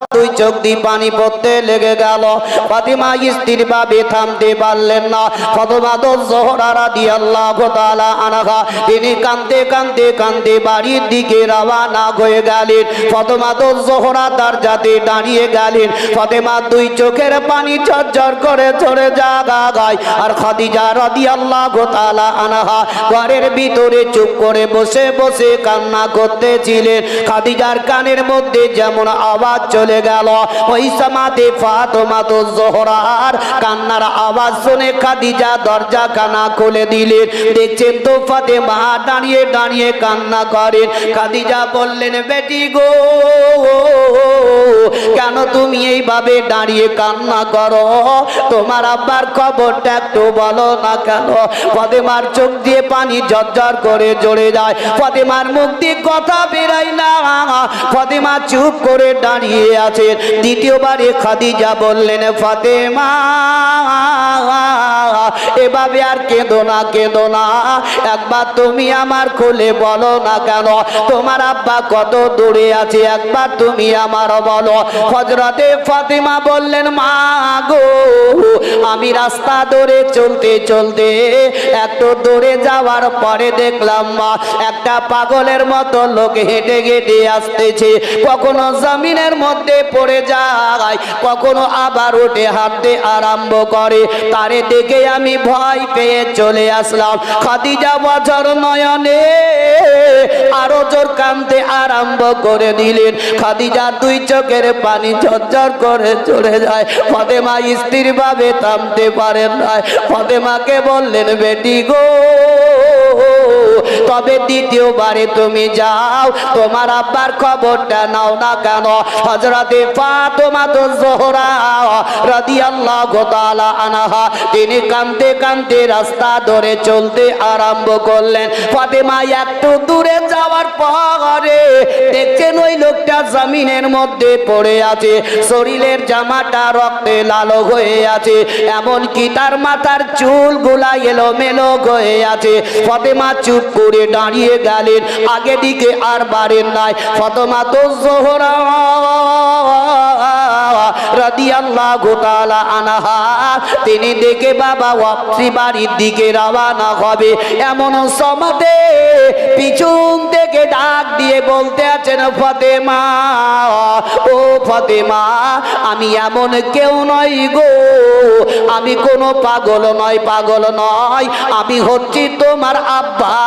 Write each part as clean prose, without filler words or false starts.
দুই চোখ দিয়ে পানি পড়তে লেগে গেল। ফাতিমা স্ত্রীর ভাবে থামতে পারলেন না। ফাতিমা জোহরা রাদিয়াল্লাহু তাআলা আনহা তিনি কাঁদতে কাঁদতে কাঁদতে বাড়ির দিকে রওনা হয়ে গেলেন। ফাতিমা জোহরা দরজাতে দাঁড়িয়ে গেলেন। ফাতিমা দুই চোখের পানি ঝরঝর করে ঝরে যায়। আর খাদিজা রাদিয়াল্লাহু তাআলা আনহা ঘরের ভিতরে চুপ করে বসে বসে কান্না করতেছিলেন। খাদিজার কানের মধ্যে যেমন আওয়াজ চলে গেল, ওই সময়তে ফাতিমা জোহরার কান্নার আওয়াজ শুনে খাদিজা দরজা খানা খুলে দিলেন। দেখছেন তো ফাতিমা দাঁড়িয়ে দাঁড়িয়ে কান্না করেন। খাদিজা বললেন, বেটি গো, কেন তুমি এইভাবে দাঁড়িয়ে কান্না করো? তোমার আব্বার খবরটা একটু বলো না কেন? ফাতিমার চোখ দিয়ে পানি ঝরঝর করে ঝরে যায়। ফাতিমার মুখ দিয়ে কথা বেরায় না। ফাতিমা চুপ করে দাঁড়িয়ে আছেন। দ্বিতীয়বারে খাদিজা বললেন, ফাতিমা এভাবে আর কেঁদো না, কেঁদো না, একবার তুমি আমার খুলে বলো না কেন? তোমার আব্বা কত দূরে আছে, একবার তুমি আমার বলো। হযরতে ফাতিমা বললেন, মা গো, আমি রাস্তা ধরে চলতে চলতে একটু দূরে যাওয়ার পরে দেখলাম মা, একটা পাগলের মতো লোক হেঁটে হেঁটে আসতেছে। কখনো জমিনের মধ্যে পড়ে যায়, কখনো আবার উঠে হাঁটতে আরম্ভ করে। তারে দেখে আমি ভয় পেয়ে চলে আসলাম। খাদিজা বছর নয়নে আরো জোর কাঁদতে আরম্ভ করে দিলেন। খাদিজার দুই চোখের পানি ঝরঝর করে চলে যায়। ফাতিমা স্ত্রীর ভাবে থামতে পারেন না। ফাতিমাকে বললেন, বেটি গো, তবে দ্বিতীয়বারে তুমি যাও, তোমার আব্বার খবরটা নাও না কেন? হযরতে ফাতিমা জোহরা রাদিয়াল্লাহু তাআলা আনহা তিনি কাঁদতে কাঁদতে রাস্তা ধরে চলতে আরম্ভ করলেন। ফাতিমা একটু দূরে যাওয়ার পরে দেখছেন ওই লোকটা জমিনের মধ্যে পড়ে আছে। শরীরের জামাটা রক্তে লাল হয়ে আছে, এমনকি তার মাথার চুলগুলা এলোমেলো হয়ে আছে। ফাতিমা চুপ করে দাঁড়িয়ে গেলেন, আগে দিকে আর বাড়েন নাই। ফাতিমা জোহরা রাদিয়াল্লাহু তাআলা আনহা তিনি দেখে বাবা ওয়াপসি বাড়ির দিকে রওনা হবে। এমন সময়তে পিছন থেকে ডাক দিয়ে বলতে আছেন, ফাতিমা, ও ফাতিমা, আমি এমন কেউ নই গো, আমি কোনো পাগল নয়, পাগল নয়, আমি হচ্ছি তোমার আব্বা,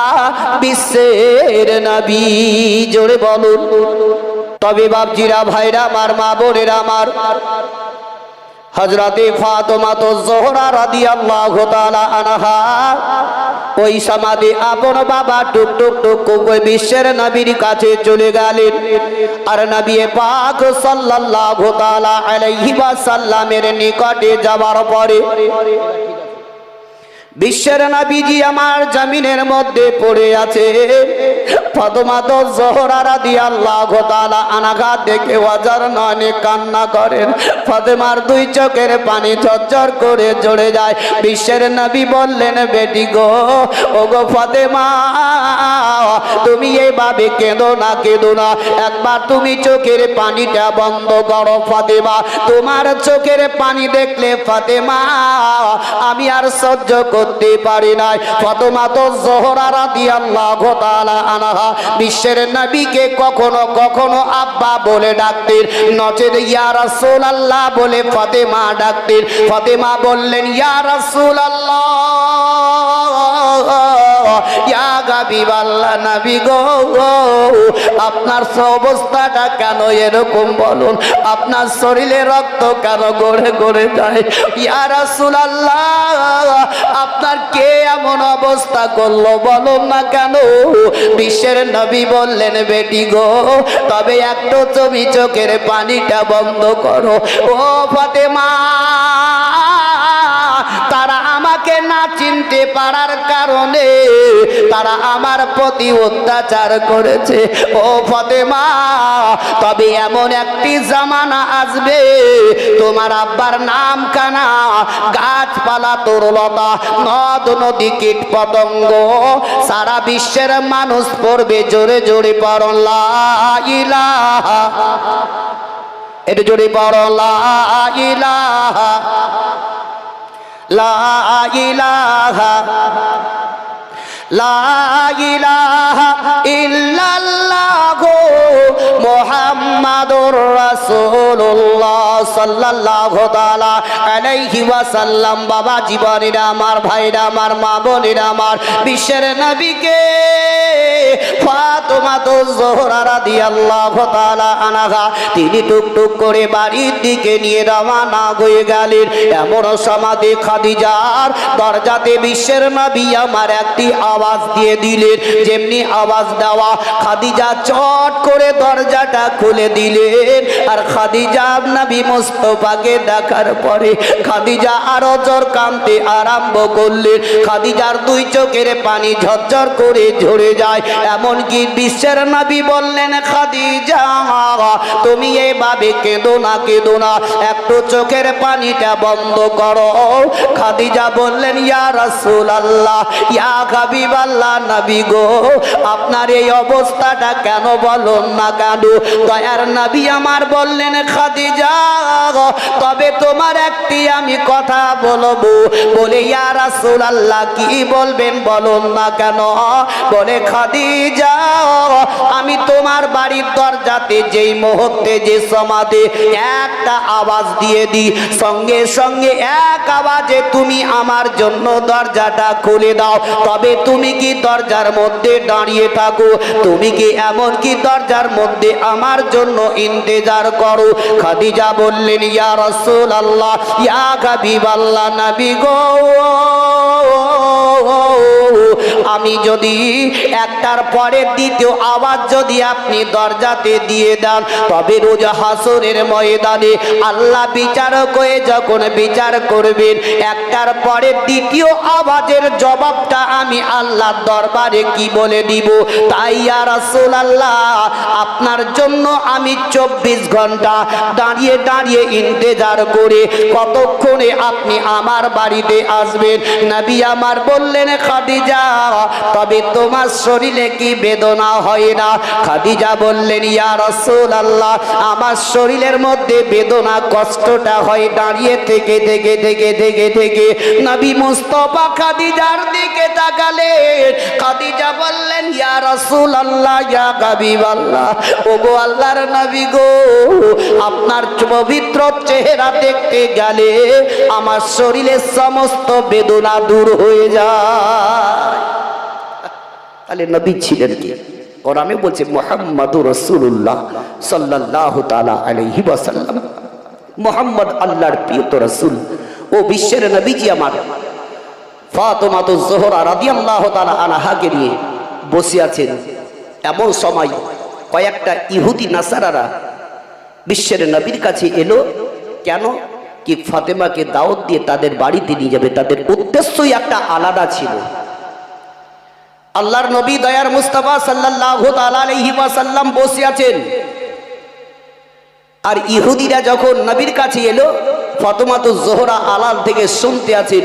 বিশ্বের নবী। জোরে বলুন। তবে বাপজিরা, ভাইরা আমার, মা বোনেরা আমার, হযরতে ফাতিমা জোহরা রাদিয়াল্লাহু তাআলা আনহা ওই সমাধি আপন বাবা টুক টুক টুক করে বিশ্বের নবীর কাছে চলে গেলেন। আর নবী পাক সাল্লাল্লাহু তাআলা আলাইহি ওয়াসাল্লামের নিকটে যাওয়ার পরে বিশ্বের নবীজি আমার জমিনের মধ্যে পড়ে আছে। ফাতিমা জোহরা রাদিয়াল্লাহু তাআলা আনহা দেখে ওয়াজার নয়নে কান্না করেন। ফাতিমার দুই চোখের পানি ঝরঝর করে ঝরে যায়। বিশ্বের নবী বললেন, বেটি গো, ও গো ফাতিমা, তুমি এইভাবে কেঁদো না, কেঁদো না, একবার তুমি চোখের পানিটা বন্ধ করো। ফাতিমা, তোমার চোখের পানি দেখলে ফাতিমা আমি আর সহ্য করতে পারি নাই। ফাতিমা জোহরা রাদিয়াল্লাহু তাআলা আনহা বিশ্বের নবীকে কখনো কখনো আব্বা বলে ডাকতেন, নচেত ইয়া রাসূলুল্লাহ বলে ফাতিমা ডাকতেন। ফাতিমা বললেন, ইয়া রাসূলুল্লাহ, ইয়া হাবিবাল্লাহ, নবী গো, আপনার অবস্থাটা কেন এরকম বলুন? আপনার শরীরে রক্ত কেন গড়ে গড়ে যায়? ইয়া রাসূলুল্লাহ, আপনার কে এমন অবস্থা করলো বলুন না কেন? বিশ্বের নবী বললেন, বেটি গো, তবে একটু তুমি চোখের পানিটা বন্ধ করো। ও ফাতিমা, তারা আমাকে না চিনতে পারার কারণে তারা আমার প্রতি অত্যাচার করেছে। ও ফাতিমা, তবে এমন একটি জামানা আসবে, তোমার আব্বার নাম কানা, গাছপালা তরুলতা, নদ নদী কীট পতঙ্গ, সারা বিশ্বের মানুষ পড়বে জোরে জোরে পড়ুন লা ইলাহা। এটা জোরে পড়ো লা ইলাহা লা ইলাহা লা ইলাহা ইল্লাল্লাহু মুহাম্মাদুর রাসূলুল্লাহ সাল্লাল্লাহু তাআলা আলাইহি ওয়াসাল্লাম। বাবা জীবনেরা আমার, ভাইরা আমার, মা বোনেরা আমার, বিশ্বের নবীকে ফাতেমা জোহরা রাদিয়াল্লাহু তাআলা আনহা তিনি টুকটুক করে বাড়ির দিকে নিয়ে রওনা হয়ে গেলেন। এমন সমাধি খাদিজার দরজাতে বিশ্বের নবী আমার একটি আওয়াজ দিয়ে দিলেন। যেমনি আওয়াজ দেওয়া খাদিজা চট করে দরজাটা খুলে দিলেন। আর খাদিজা নবী মুস্তাফাকে দেখার পরে খাদিজা আরো জোর কাঁদতে আরম্ভ করলেন। খাদিজার দুই চোখের পানি ঝরঝর করে ঝরে যায়। এমনকি বিশ্বের নবী বললেন, খাদিজা তুমি এভাবে কেঁদো না, কেঁদো না, একটু চোখের পানিটা বন্ধ করো। খাদিজা বললেন, ইয়া রাসূলুল্লাহ, ইয়া হাবিবাল্লাহ, নবী গো আপনার এই অবস্থাটা কেন বলুন না কেন? দয়ার নবী আমার বললেন, খাদিজা তবে তোমার একটি আমি কথা বলবো। বলে, ইয়া রাসূলুল্লাহ কি বলবেন বলুন না কেন? বলে, খাদিজা আমি তোমার বাড়ির দরজাতে যেই মুহূর্তে যে সমাধি একটা আওয়াজ দিয়ে দিই, সঙ্গে সঙ্গে এক আওয়াজে তুমি আমার জন্য দরজাটা খুলে দাও। তবে তুমি কি দরজার মধ্যে দাঁড়িয়ে থাকো? তুমি কি এমন কি দরজার মধ্যে আমার জন্য ইন্তেজার করো? খাদিজা বললেন, ইয়া রাসূলুল্লাহ, ইয়া হাবিবাল্লাহ, নবী গো আমি যদি একটার পরে দ্বিতীয় আওয়াজ যদি আপনি দরজাতে দিয়ে দেন, তবে রোজ হাসরের ময়দানে আল্লাহ বিচারক হয়ে যখন বিচার করবেন, একটার পরে দ্বিতীয় আওয়াজের জবাবটা আমি আল্লাহর দরবারে কি বলে দিব? তাই ইয়া রাসূলুল্লাহ আপনার জন্য আমি 24 ঘন্টা দাঁড়িয়ে দাঁড়িয়ে ইন্তেজার করে কতক্ষণে আপনি আমার বাড়িতে আসবেন। নবী আমার বললেন, খাদিজা তবে তোমার শরীরে কি বেদনা হয় না? খাদিজা বললেন, ইয়া রাসূলুল্লাহ আমার শরীরের মধ্যে বেদনা কষ্টটা হয় দাঁড়িয়ে থেকে থেকে থেকে থেকে থেকে। নবী মুস্তাফা খাদিজার দিকে তাকালেন। খাদিজা বললেন, ইয়া রাসূলুল্লাহ, ইয়া হাবিবাল্লাহ, ওগো আল্লাহর নবী গো আপনার পবিত্র চেহারা দেখতে গেলে আমার শরীরের সমস্ত বেদনা দূর হয়ে যায়। তাহলে নবী ছিলেন কি? কোরআনে বলছে মুহাম্মাদুর রাসূলুল্লাহ সাল্লাল্লাহু তাআলা আলাইহি ওয়াসাল্লাম। মুহাম্মদ আল্লাহর প্রিয় রাসূল ও বিশ্বের নবীজি আমার ফাতেমা জোহরা রাদিয়াল্লাহু তাআলা আনহাকে নিয়ে বসে আছেন। এমন সময় কয়েকটা ইহুদি নাসারারা বিশ্বের নবীর কাছে এলো। কেন? কি ফাতেমাকে দাওয়াত দিয়ে তাদের বাড়িতে নিয়ে যাবে। তাদের উদ্দেশ্যই একটা আলাদা ছিল। আল্লাহর নবী দয়ার মুস্তাফা সাল্লাল্লাহু তাআলা আলাইহি ওয়াসাল্লাম বসে আছেন। আর ইহুদিরা যখন নবীর কাছে এলো, ফাতেমা জোহরা আলাল থেকে শুনতে আছেন।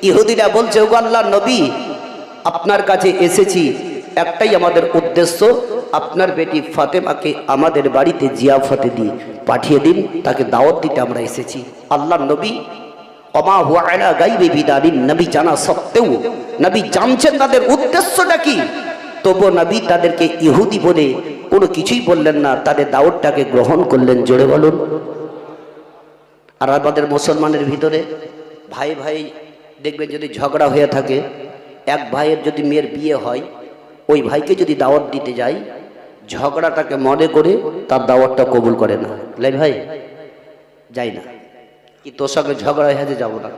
ইহুদিরা বলছে, ওগো আল্লাহর নবী আপনার কাছে এসেছি, একটাই আমাদের উদ্দেশ্য, আপনার বেটি ফাতেমাকে আমাদের বাড়িতে জিয়াফতে দিয়ে পাঠিয়ে দিন, তাকে দাওয়াত দিতে আমরা এসেছি। আল্লাহর নবী ওমা হুয়া আলা গায়বি বিদারিন, নবী জানা সত্ত্বেও নবী জানছেন তাদের উদ্দেশ্যটা কি, তবু নবী তাদেরকে ইহুদি বলে কোনো কিছুই বললেন না, তাদের দাওয়াতটাকে গ্রহণ করলেন। জোরে বলুন। আর আমাদের মুসলমানের ভিতরে ভাই ভাই দেখবেন যদি ঝগড়া হয়ে থাকে, এক ভাইয়ের যদি মেয়ের বিয়ে হয়, ওই ভাইকে যদি দাওয়াত দিতে যায়, ঝগড়াটাকে মনে করে তার দাওয়াতটা কবুল করে না। লাই ভাই যাই না, কি তোর সঙ্গে ঝগড়া হয়েছে যাবো না।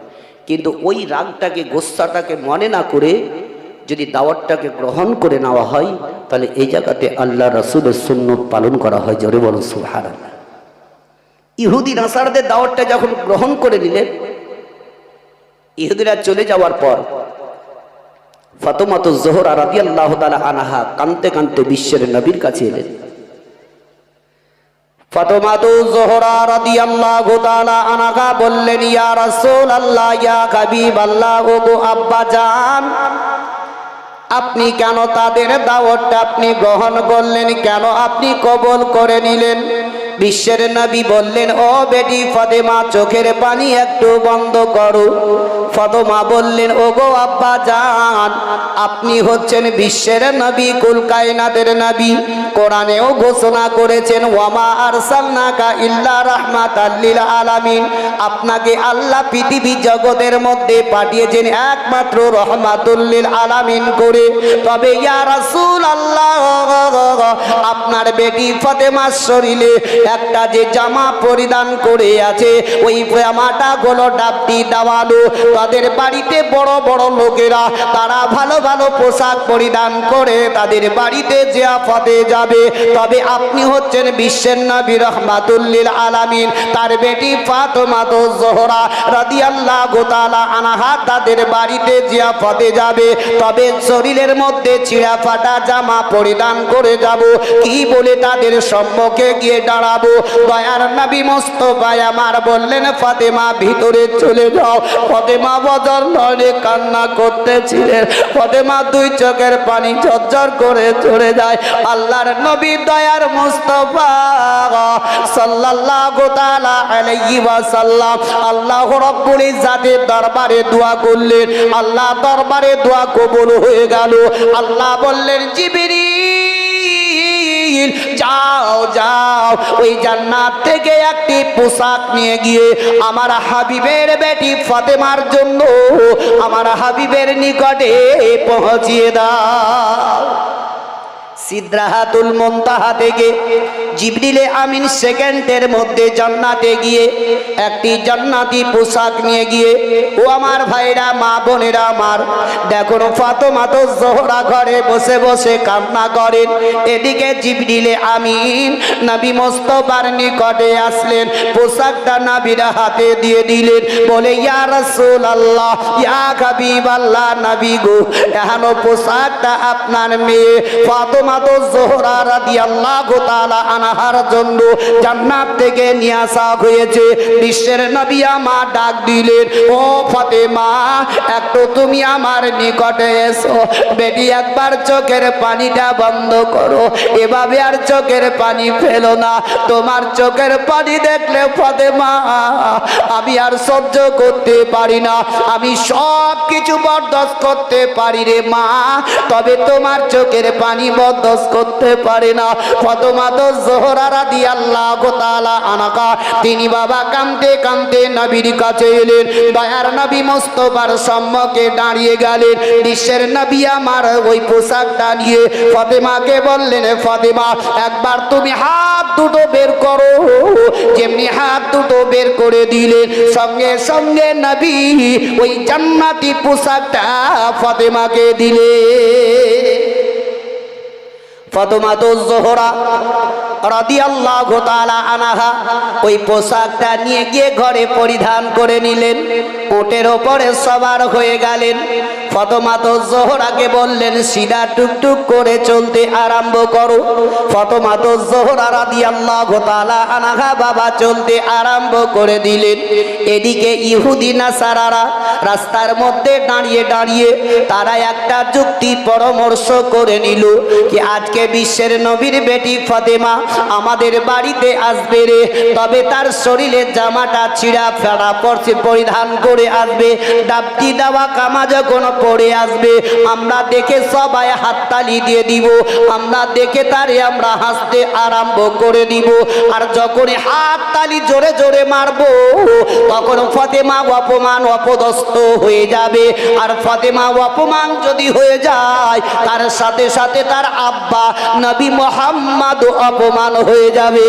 কিন্তু ওই রাগটাকে গোস্সাটাকে মনে না করে যদি দাওয়াতটাকে গ্রহণ করে নেওয়া হয়, তাহলে এই জায়গাতে আল্লাহ রাসূলের সুন্নাত পালন করা হয়। জোরে বলুন সুবহানাল্লাহ। ইহুদি নাসারদের দাওয়াতটা যখন গ্রহণ করে নিলেন, ইহুদিরা চলে যাওয়ার পর ফাতেমা জোহরা রাদিয়াল্লাহু তাআলা আনহা কাঁদতে কাঁদতে বিশ্বের নবীর কাছে এলেন। ফাতেমা জোহরা রাদিয়াল্লাহু তাআলা আনহা বললেন, ইয়া রাসূলুল্লাহ, ইয়া হাবিবাল্লাহ, ওগো আব্বা জান আপনি কেন তাদের দাওয়াতটা আপনি গ্রহণ করলেন, কেন আপনি কবুল করে নিলেন? বিশ্বের নবী বললেন, ও বেটি ফাতেমা, চোখের পানি একটু বন্ধ করো। ফাতেমা বললেন, ও গো আব্বা জান, আপনি হচ্ছেন বিশ্বের নবী, কুল কায়নাতের নবী। কোরআনেও ঘোষণা করেছেন, ওয়ামা আরসালনাকা ইল্লা রাহমাতাল লিল আলামিন, আপনাকে আল্লাহ পৃথিবী জগতের মধ্যে পাঠিয়েছেন একমাত্র রহমাতুল লিল আলামিন করে। তবে ইয়া রাসূলুল্লাহ, আপনার বেটি ফাতেমার শরীরে একটা যে জামা পরিধান করে আছে, ওই জামাটা হলো ডাবটি দেওয়ালো। তাদের বাড়িতে বড় বড় লোকেরা তারা ভালো ভালো পোশাক পরিধান করে তাদের বাড়িতে জিয়াফতে যাবে। তবে আপনি হচ্ছেন বিশ্বের নবী রাহমাতুল লিল আলামিন। তার বেটি ফাতেমা জোহরা রাদিয়াল্লাহু তাআলা আনহা তাদের বাড়িতে জিয়াফতে যাবে। তবে শরীরের মধ্যে ছিঁড়া ফাটা জামা পরিধান করে যাব, কি বলে তাদের সম্মুখে গিয়ে দাঁড়াবো? দয়ার নবী মুস্তাফা আমার বললেন, ফাতেমা ভিতরে চলে যাও। ফাতেমা বদর নয়নে কান্না করতেছিলেন। ফাতেমা দুই চোখের পানি ঝরঝর করে চলে যায়। আল্লাহর নবী দয়ার মুস্তাফা সাল্লাল্লাহু তাআলা আলাইহি ওয়াসাল্লাম আল্লাহ রাব্বুল ইজ্জাতের দরবারে দোয়া করলেন। আল্লাহ দরবারে দোয়া কবুল হয়ে গেল। আল্লাহ বললেন, জিবরিল যাও যাও, ওই জান্নাত থেকে একটি পোশাক নিয়ে গিয়ে আমার হাবিবের বেটি ফাতেমার জন্য আমার হাবিবের নিকটে পৌঁছিয়ে দাও। সিদরাতুল মুনতাহা থেকে জিবরিল আমিন সেকেন্ডের মধ্যে জান্নাতে গিয়ে একটি জান্নাতি পোশাক নিয়ে গিয়ে, ও আমার ভাইরা, মা বোনেরা আমার, দেখুন ফাতেমা তো জোহরা ঘরে বসে বসে কান্না করেন। এদিকে জিবরিল আমিন নবী মুস্তাফার নিকটে আসলেন, পোশাকটা নবীর হাতে দিয়ে দিলেন, বলে, ইয়া রাসূলুল্লাহ, ইয়া হাবিবাল্লাহ, নবী গো, এখানো পোশাকটা আপনার মেয়ে ফাতেমা তো জোহরা রাদিয়াল্লাহু তাআলা আনহার জন্য জান্নাত থেকে নিয়ে আসা হয়েছে। বিশ্বের নবী আমার ডাক দিলেন, ও ফাতেমা, একটু তুমি আমার নিকটে এসো। বেটি একবার চোখের পানিটা বন্ধ করো, এভাবে আর চোখের পানি ফেলো না। তোমার চোখের পানি দেখলে ফাতেমা আমি আর সহ্য করতে পারি না, আমি সব কিছু বরদাস্ত করতে পারি রে মা, তবে তোমার চোখের পানি বরদাস্ত করতে পারে না। ফাতেমা তো জোহরা রাদিয়াল্লাহু তাআলা আনহা তিনি বাবা কাঁদতে কাঁদতে নবীর কাছে এলেন। দয়ার নবী মুস্তাফার সম্মুখে দাঁড়িয়ে গেলেন। বিশ্বের নবী আমার ওই পোশাকটা নিয়ে ফাতেমাকে বললেন, ফাতেমা, একবার তুমি হাত দুটো বের করো। যেমনি হাত দুটো বের করে দিলেন, সঙ্গে সঙ্গে নবী ওই জান্নাতি পোশাকটা ফাতেমাকে দিলে। ফাতেমা তো জোহরা রাদিয়াল্লাহু তাআলা আনহা ওই পোশাকটা নিয়ে গিয়ে ঘরে পরিধান করে নিলেন, উটের ওপরে সবার হয়ে গেলেন। ফাতেমা তো জোহরাকে বললেন, সিধা টুকটুক করে চলতে আরম্ভ করো। ফাতেমা তো জোহরা রাদিয়াল্লাহু তাআলা আনহা বাবা চলতে আরম্ভ করে দিলেন। এদিকে ইহুদি নাসারারা রাস্তার মধ্যে দাঁড়িয়ে দাঁড়িয়ে তারা একটা যুক্তি পরামর্শ করে নিল যে আজকে বিশ্বের নবীর বেটি ফাতেমা আমাদের বাড়িতে আসবে রে, তবে তার শরীরের জামাটা ছিঁড়া ফেড়া পরিধান করে আসবে, ডাবটি দেওয়া কামা যখন পরে আসবে, আমরা দেখে সবাই হাততালি দিয়ে দিব, আমরা দেখে তারে আমরা হাসতে আরম্ভ করে দিব। আর যখন হাততালি জোরে জোরে মারবো, তখন ফাতেমা অপমান অপদস্থ হয়ে যাবে। আর ফাতেমা অপমান যদি হয়ে যায়, তার সাথে সাথে তার আব্বা নবী মুহাম্মদ অপমান হয়ে যাবে।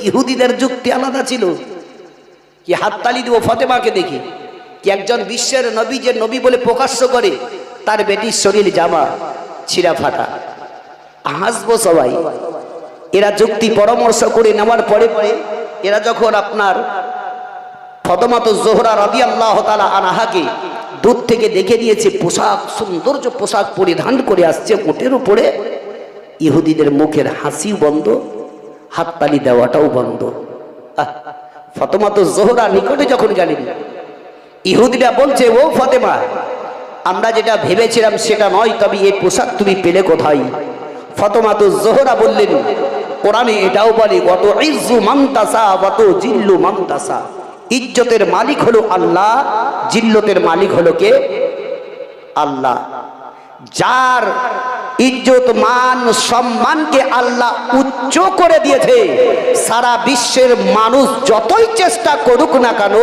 ইহুদিদের যুক্তি আলাদা ছিল, কি হাততালি দিব ফাতেমাকে দেখে, কি একজন বিশ্বের নবী যে নবী বলে প্রকাশ্য করে, তার বেটির শরীর জামা ছিঁড়া ফাটা, হাসবো সবাই। এরা যুক্তি পরামর্শ করে নেওয়ার পরে পরে এরা যখন আপনার ফাতেমা তো জোহরা রাদিয়াল্লাহু তাআলা আনহাকে দূর থেকে দেখে দিয়েছে, পোশাক সৌন্দর্য পোশাক পরিধান করে আসছে উটের উপরে, ইহুদিদের মুখের হাসি বন্ধ, হাততালি দেওয়াটাও বন্ধ। ফাতেমা তো জোহরা নিকটে যখন গেলেন, ইহুদিরা বলছে, ও ফাতেমা, আমরা যেটা ভেবেছিলাম সেটা নয়, তবে এই পোশাক তুমি পেলে কোথায়? ফাতেমা তো জোহরা বললেন, ও কোরআনে এটাও বলে কত ইজ্জু মানতাসা কত জিল্লু মানতাসা, ইজ্জতের মালিক হলো আল্লাহ, জিল্লতের মালিক হলো কে? আল্লাহ। যার ইজ্জত মান সম্মানকে আল্লাহ উচ্চ করে দিয়েছে, সারা বিশ্বের মানুষ যতই চেষ্টা করুক না কেন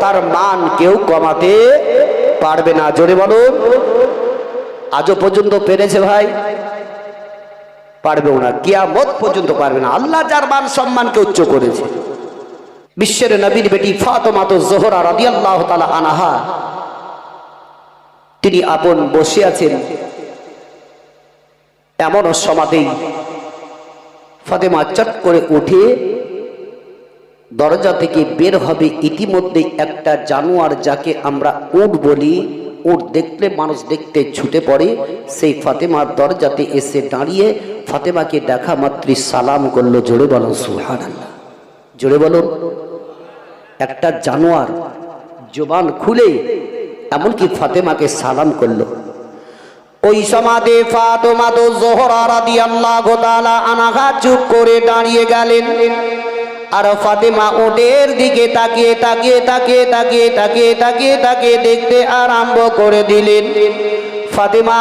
তার মান কেউ কমাতে পারবে না। জোরে বলুন। আজও পর্যন্ত পেরেছে ভাই? পারবেও না, কিয়ামত পর্যন্ত পারবে না। আল্লাহ যার মান সম্মানকে উচ্চ করেছে। বিশ্বের নবীর বেটি ফাতেমা জোহরা রাদিয়াল্লাহু তাআলা আনহা, তিনি আপন বসে আছেন, এমন সমাতেই ফাতেমা চট করে উঠে দরজা থেকে বের হবে। ইতিমধ্যে একটা জানোয়ার, যাকে আমরা উট বলি, উট দেখলে মানুষ দেখতে ছুটে পড়ে, সেই ফাতেমার দরজাতে এসে দাঁড়িয়ে ফাতেমাকে দেখা মাত্রই সালাম করলো। জোরে বলুন সুবহানাল্লাহ। জোরে বলুন। একটা জানোয়ার জবান খুলে এমনকি ফাতেমাকে সালাম করলো। ওই সমাদে ফাতেমা জোহরা রাদিয়াল্লাহু তাআলা আনহা চুপ করে দাঁড়িয়ে গেলেন। আর ফাতেমা ওটের দিকে তাকিয়ে তাকিয়ে তাকিয়ে তাকিয়ে তাকিয়ে তাকিয়ে তাকিয়ে দেখতে আরম্ভ করে দিলেন। ফাতেমা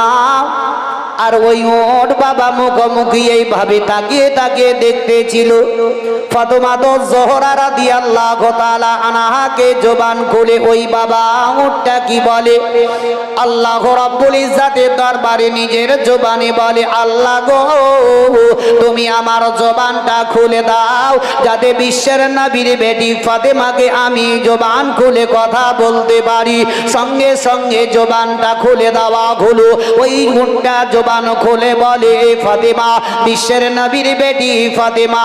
আর ওই ওট বাবা মুখোমুখি এইভাবে তাকিয়ে তাকিয়ে দেখতেছিল। ফাতেমা জোহরা রাদিয়াল্লাহু তাআলা আনহাকে জবান খুলে ওই বাবা উটটা কি বলে? আল্লাহ রাব্বুল ইজ্জাতের দরবারে নিজের জবানে বলে, আল্লাহ গো তুমি আমার জবানটা খুলে দাও, যাতে বিশ্বের নবীর বেটি ফাতেমাকে আমি জবান খুলে কথা বলতে পারি। সঙ্গে সঙ্গে জবানটা খুলে দেওয়া হলো। ওই উটটা জবান খুলে বলে, ফাতেমা, বিশ্বের নবীর বেটি ফাতেমা,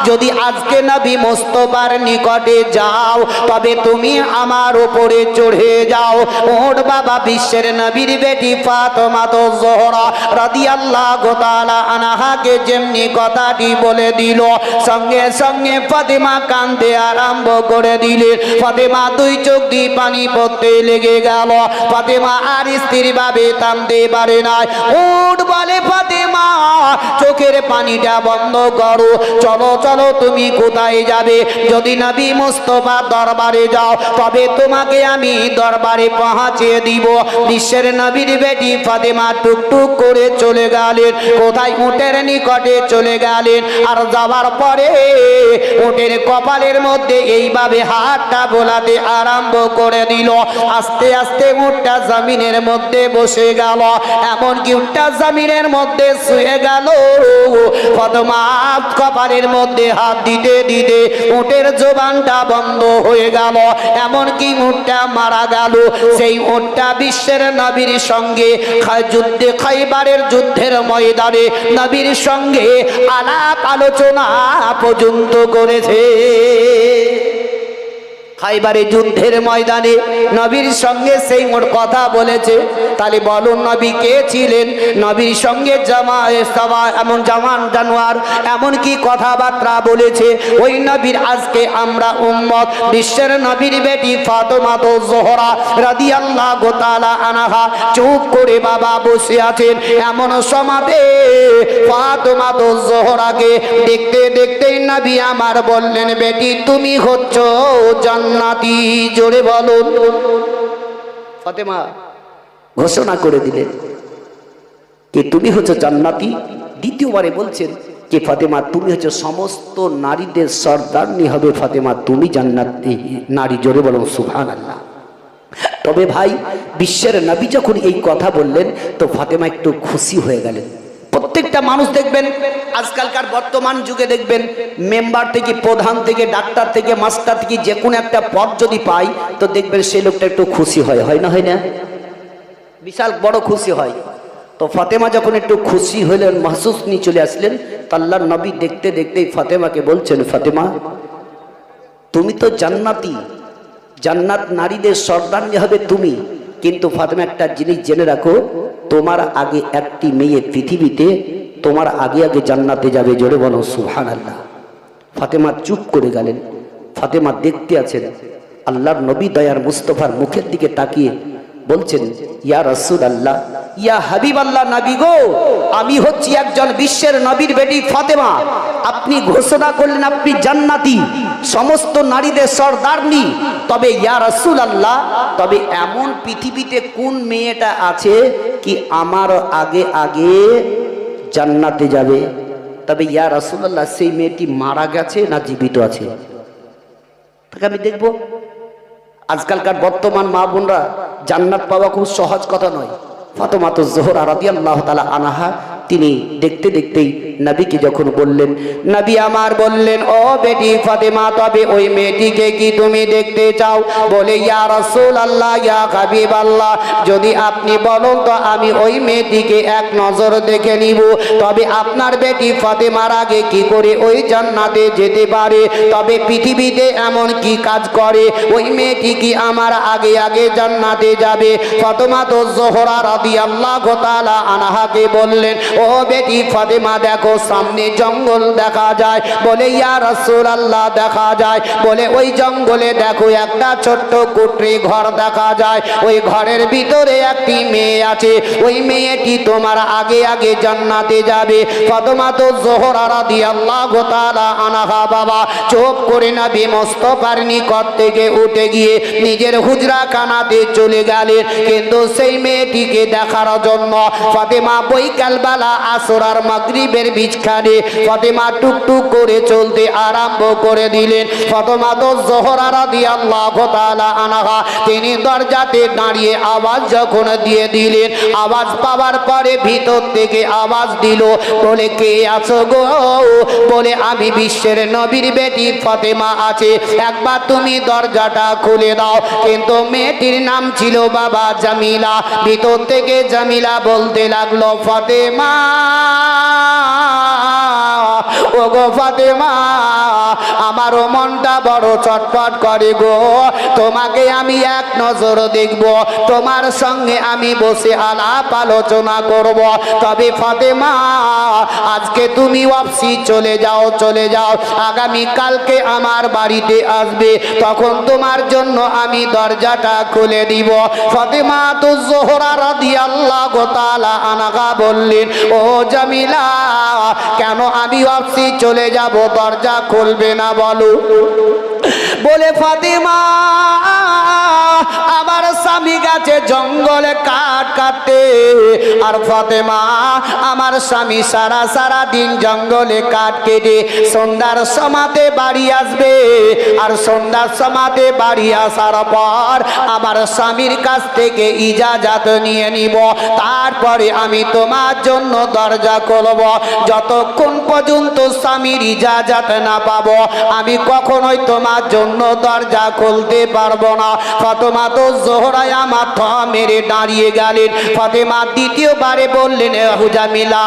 যদি আজকে নবী মুস্তাফার নিকটে যাও তবে তুমি আমার উপরে চড়ে যাও। ওর বাবা বিশ্বের নবীর বেটি ফাতেমা জোহরা রাদিয়াল্লাহু তাআলা আনহাকে যেমনি কথাটি বলে দিল, সঙ্গে সঙ্গে ফাতেমা কাঁদতে আরম্ভ করে দিলেন। ফাতেমা দুই চোখ দিয়ে পানি পড়তে লেগে গেল। ফাতেমা আর স্থির ভাবে থামতে পারে না। উট বলে, ফাতেমা চোখের পানিটা বন্ধ করো, চলো চলো তুমি কোথায় যাবে? যদি নবী মুস্তাফা দরবারে যাও তবে তোমাকে আমি দরবারে পৌঁছে দিব। বিশ্বের নবীর বেটি ফাতেমা টুকটুক করে চলে গেলেন। কোথায়? উটের নিকটে চলে গেলেন। আর যাওয়ার পরে উটের কপালের মধ্যে এইভাবে হাতটা বোলাতে আরম্ভ করে দিল। আস্তে আস্তে উটটা জমিনের মধ্যে বসে গেল। এমনকি উটটা জমিনের মধ্যে শুয়ে গেল। ফাতেমা কপালের মধ্যে হাত দিতে দিতে উটের জবানটা বন্ধ হয়ে গেল। এমনকি উটটা মারা গেল। সেই উটটা বিশ্বের নবীর সঙ্গে যুদ্ধে, খাইবারের যুদ্ধের ময়দানে নবীর সঙ্গে আলাপ আলোচনা পর্যন্ত করেছে। খাইবারে যুদ্ধের ময়দানে নবীর সঙ্গে সেই মোট কথা বলেছে। তাহলে বলুন নবী কে ছিলেন? নবীর সঙ্গে এমন জামান জানোয়ার এমন কি কথাবার্তা বলেছে। ওই নবীর আজকে আমরা উম্মত। বিশ্বের নবীর বেটি ফাতেমা জোহরা রাদিয়াল্লাহু তাআলা আনহা চুপ করে বাবা বসে আছেন। এমন সমাদে ফাতেমা জোহরাকে দেখতে দেখতেই নবী আমার বললেন, বেটি তুমি হচ্ছ জান্নাতি। জোরে বলুন। ফাতেমা ঘোষণা করে দিলেন যে তুমি হচ্ছে জান্নাতি। দ্বিতীয়বারে বলছেন যে ফাতেমা তুমি হচ্ছে সমস্ত নারীদের সর্দারনি হবে, ফাতেমা তুমি জান্নাতি নারী। জোরে বলুন সুবহানাল্লাহ। তবে ভাই, বিশ্বের নবী যখন এই কথা বললেন তো ফাতেমা একটু খুশি হয়ে গেলেন। প্রত্যেকটা মানুষ দেখবেন, আজকালকার বর্তমান যুগে দেখবেন, মেম্বার থেকে, প্রধান থেকে, ডাক্তার থেকে, মাস্টার থেকে যে কোনো একটা পদ যদি পায় তো দেখবেন সেই লোকটা একটু খুশি হয়, হয় না? হয় না? বিশাল বড় খুশি হয়। তো ফাতেমা যখন একটু খুশি হলেন, মাহসুস নিয়ে চলে আসলেন, তো আল্লাহর নবী দেখতে দেখতেই ফাতেমাকে বলছেন, ফাতেমা তুমি তো জান্নাতি, জান্নাত নারীদের সর্দারনি হবে তুমি। কিন্তু ফাতেমা একটা জিনিস জেনে রাখো, তোমার আগে একটি মেয়ে পৃথিবীতে তোমার আগে আগে জান্নাতে যাবে। জোরে বলো সুবহানাল্লাহ। ফাতেমা চুপ করে গেলেন। ফাতেমা দেখতে আছেন আল্লাহর নবী দয়ার মুস্তাফার মুখের দিকে তাকিয়ে বলছেন, ইয়া রাসূলুল্লাহ, ইয়া হাবিবাল্লাহ, নবী গো, আমি হচ্ছি একজন বিশ্বের নবীর বেটি ফাতেমা। আপনি ঘোষণা করলেন আপনি জান্নাতি, সমস্ত নারীদের সরদারনি। তবে ইয়া রাসূলুল্লাহ, তবে এমন পৃথিবীতে কোন মেয়েটা আছে কি আমার আগে আগে জান্নাতে যাবে? তবে ইয়া রাসূলুল্লাহ, সেই মেয়েটি মারা গেছে না জীবিত আছে? তাকে আমি দেখব। আজকালকার বর্তমান মা বোনরা জান্নাত পাওয়া খুব সহজ কথা নয়। ফাতেমাতুজ জোহরা রাদিয়াল্লাহু তাআলা আনহা তিনি দেখতে দেখতেই নবীকে যখন বললেন, নবী আমার বললেন, ও বেটি ফাতেমা, তবে ওই মেয়েটিকে কি তুমি দেখতে চাও? বলে, ইয়া রাসূলুল্লাহ, ইয়া হাবিবাল্লাহ, যদি আপনি বলেন তো আমি ওই মেয়েটিকে এক নজর দেখে নিব। তবে আপনার বেটি ফাতেমার আগে কি করে ওই জান্নাতে যেতে পারে? তবে পৃথিবীতে এমন কি কাজ করে ওই মেয়েটি কি আমার আগে আগে জান্নাতে যাবে? ফাতেমাতুজ জোহরা রাদিয়াল্লাহু তাআলা আনহাকে বললেন, ও বেটি ফাতেমা, দেখো সামনে জঙ্গল দেখা যায়। বলে, ইয়া রাসূলুল্লাহ, দেখা যায়। বলে, ওই জঙ্গলে দেখো একটা ছোট্ট কুটরি ঘর দেখা যায়। ওই ঘরের ভিতরে একটি মেয়ে আছে, ওই মেয়েটি তোমার আগে আগে জান্নাতে যাবে। ফাতেমাতুজ জোহরা রাদিয়াল্লাহু তাআলা আনহা বাবা চোখ করে নবী মুস্তাফার নিকট থেকে উঠে গিয়ে নিজের হুজরা খানাতে চলে গেলেন। কিন্তু সেই মেয়েটিকে দেখার জন্য ফাতেমা বৈকালবেলা আসর আর মাগরিবের বিছখানে ফাতেমা টুকটুক করে চলতে আরম্ভ করে দিলেন। ফাতেমাতুজ জোহরা রাদিয়াল্লাহু তাআলা আনহা তিনি দরজাতে দাঁড়িয়ে আওয়াজ যখন দিয়ে দিলেন, আওয়াজ পাওয়ার পরে ভিতর থেকে আওয়াজ দিল, বলে, কে আছো গো? বলে, আমি বিশ্বের নবীর বেটি ফাতেমা আছে, একবার তুমি দরজাটা খুলে দাও। কিন্তু মেয়েটির নাম ছিল বাবা জামিলা। ভিতর থেকে জামিলা বলতে লাগলো, ফাতেমা, ও গো ফাতেমা, আমারও মনটা বড় চটপট করে গো, তোমাকে আমি এক নজর দেখব, তোমার সঙ্গে আমি বসে আলাপ আলোচনা করব। তবে ফাতেমা, আজকে তুমি ওয়াপসি চলে যাও, চলে যাও, আগামী কালকে আমার বাড়িতে আসবে, তখন তোমার জন্য আমি দরজাটা খুলে দিব। ফাতেমাতুজ জোহরা রাদিয়াল্লাহু তাআলা আনহা বললেন, ও জামিলা, কেন আমি ওয়াপসি চলে যাব, দরজা খুলবে না বলো? বলে, ফাতেমা, আমার স্বামী গেছে জঙ্গলে কাঠ কাটতে, আর ফাতেমা, আমার স্বামী সারা দিন জঙ্গলে কাঠ কেটে সন্ধ্যার সমাতে বাড়ি আসবে, আর সন্ধ্যার সমাতে বাড়ি আসার পর আমার স্বামীর কাছ থেকে ইজাজত নিয়ে নিব, তারপরে আমি তোমার জন্য দরজা খুলব। যতক্ষণ পর্যন্ত স্বামীর ইজাজত না পাবো আমি কখনোই তোমার জন্য দরজা খুলতে পারবো না। ফাতেমাতুজ জোহরা মাথা মেরে দাঁড়িয়ে গেলেন। ফাতেমা দ্বিতীয়বারে বললেন, জামিলা,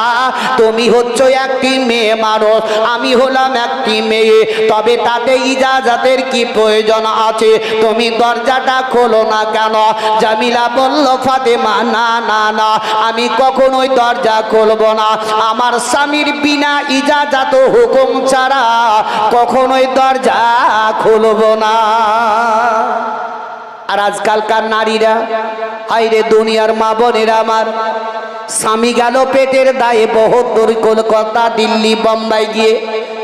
তুমি হচ্ছ একটি মেয়ে মানুষ, আমি হলাম একটি মেয়ে, তবে তাতে ইজাজতের কি প্রয়োজন আছে? তুমি দরজাটা খোলো না কেন? জামিলা বলল, ফাতেমা, না না না, আমি কখনোই দরজা খুলবো না, আমার স্বামীর বিনা ইজাজত হুকুম ছাড়া কখনোই দরজা খুলবো না। আর আজকালকার নারীরা, হায়রে দুনিয়ার মা বোনেরা আমার, স্বামী গেল পেটের দায়ে বহুত দূর, কলকাতা, দিল্লি, বোম্বাই গিয়ে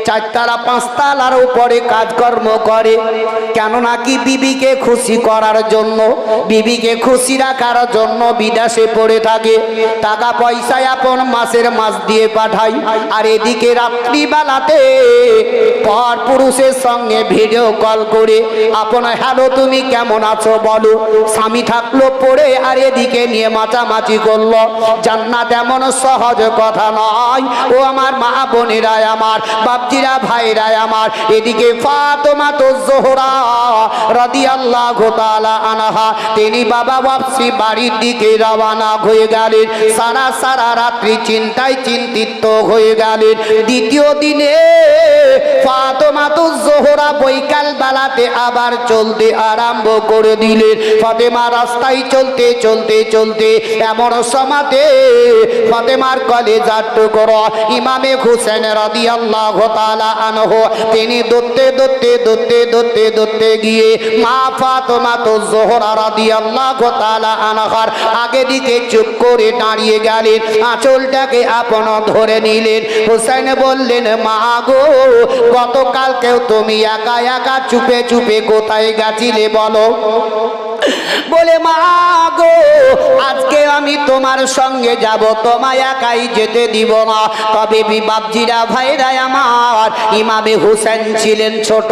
চারতলা পাঁচতলার উপরে কাজকর্ম করে, কেন নাকি বিবিকে খুশি করার জন্য, বিবিকে খুশি রাখার জন্য বিদেশে পড়ে থাকে, টাকা পয়সায় আপন মাসের মাস দিয়ে পাঠাই, আর এদিকে রাত্রিবেলাতে পর পুরুষের সঙ্গে ভিডিও কল করে আপন, হ্যালো তুমি কেমন আছো বলো, স্বামী থাকলো পড়ে আর এদিকে নিয়ে মাচামাচি করলো। জান্নাত এমন সহজ কথা নয় ও আমার মা বোনেরা আমার, বাপজিরা ভাইরা আমার। এদিকে ফাতেমাতুজ জোহরা রাদিয়াল্লাহু তাআলা আনহা তিনি বাবা ওয়াপসি বাড়ির দিকে রওনা হয়ে গেলেন। সারা রাত্রি চিন্তায় চিন্তিত হয়ে গেলেন। দ্বিতীয় দিনে ফাতেমাতুজ জোহরা বৈকাল বেলাতে আবার চলতে আরম্ভ করে দিলেন। ফাতেমা রাস্তায় চলতে চলতে চলতে এমন সমাতে ফাতেমার কলেজার টুকরো ইমামে হুসেন রাদিয়াল্লাহু তাআলা আনহু তিনি দৌড়তে গিয়ে মা ফাতেমা তো জোহরা রাদিয়াল্লাহু তাআলা আনহার আগে দিকে চুপ করে দাঁড়িয়ে গেলেন, আঁচলটাকে আপন ধরে নিলেন। হুসেন বললেন, মা গো, গতকালকেও তুমি একা একা চুপে চুপে কোথায় গেছিলে বলো? বলে, মা গো, আজকে আমি তোমার সঙ্গে যাব, তোমায় একাই যেতে দিব না। তবে বাপজিরা ভাইরা আমার, ইমামে হুসেন ছিলেন ছোট,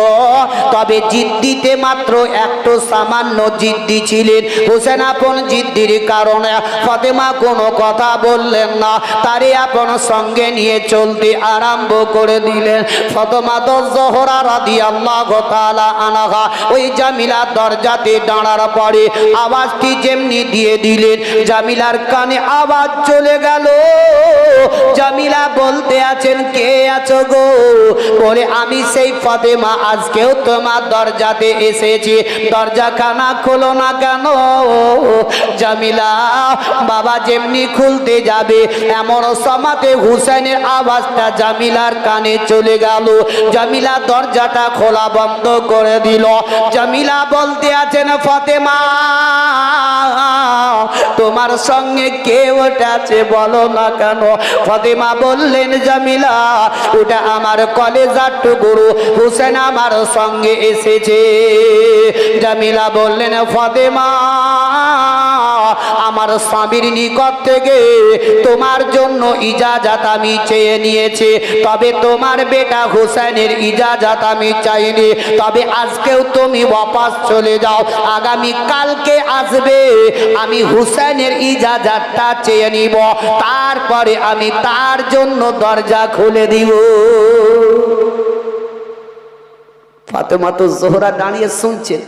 তবে জিদ্দিতে মাত্র একটু সামান্য জিদ্দি ছিলেন। হুসেন আপন জিদ্দির কারণে ফাতেমা কোনো কথা বললেন না, তারে আপন সঙ্গে নিয়ে চলতে আরম্ভ করে দিলেন। ফাতেমা জোহরা রাদিয়াল্লাহু তাআলা আনহা ওই জামিলা দরজাতে দাঁড়ার পরে আওয়াজটি যেমনি দিয়ে দিলেন, জামিলার কানে আওয়াজ চলে গেল। জামিলা বলতে আছেন, কে আছো গো? বলে, আমি সেই ফাতেমা, আজকেও তোমার দরজাতে এসেছি, দরজাখানা খোলো না কেন? জামিলা বাবা যেমনি খুলতে যাবে এমন সমাতে হুসেনের আওয়াজটা জামিলার কানে চলে গেল। জামিলা দরজাটা খোলা বন্ধ করে দিল। জামিলা বলতে আছেন, ফাতেমা তোমার সঙ্গে কে ওঠাছে বলো না কেন? ফাতেমা বললেন, জামিলা ওটা আমার কলেজার টুকরো হুসেন আমার সঙ্গে এসেছে। জামিলা বললেন, ফাতেমা আমার স্বামীর নিকট থেকে তোমার জন্য ইজাজত আমি চেয়ে নিয়েছি, তবে তোমার বেটা হুসেনের ইজাজত আমি চাইনি। তবে আজকেও তুমি ওয়াপাস চলে যাও, আগামী কালকে আসবে, আমি হুসেনের ইজাজতটা চেয়ে নিব, তারপরে আমি তার জন্য দরজা খুলে দিব। ফাতেমা তো জোহরা দাঁড়িয়ে শুনছেন,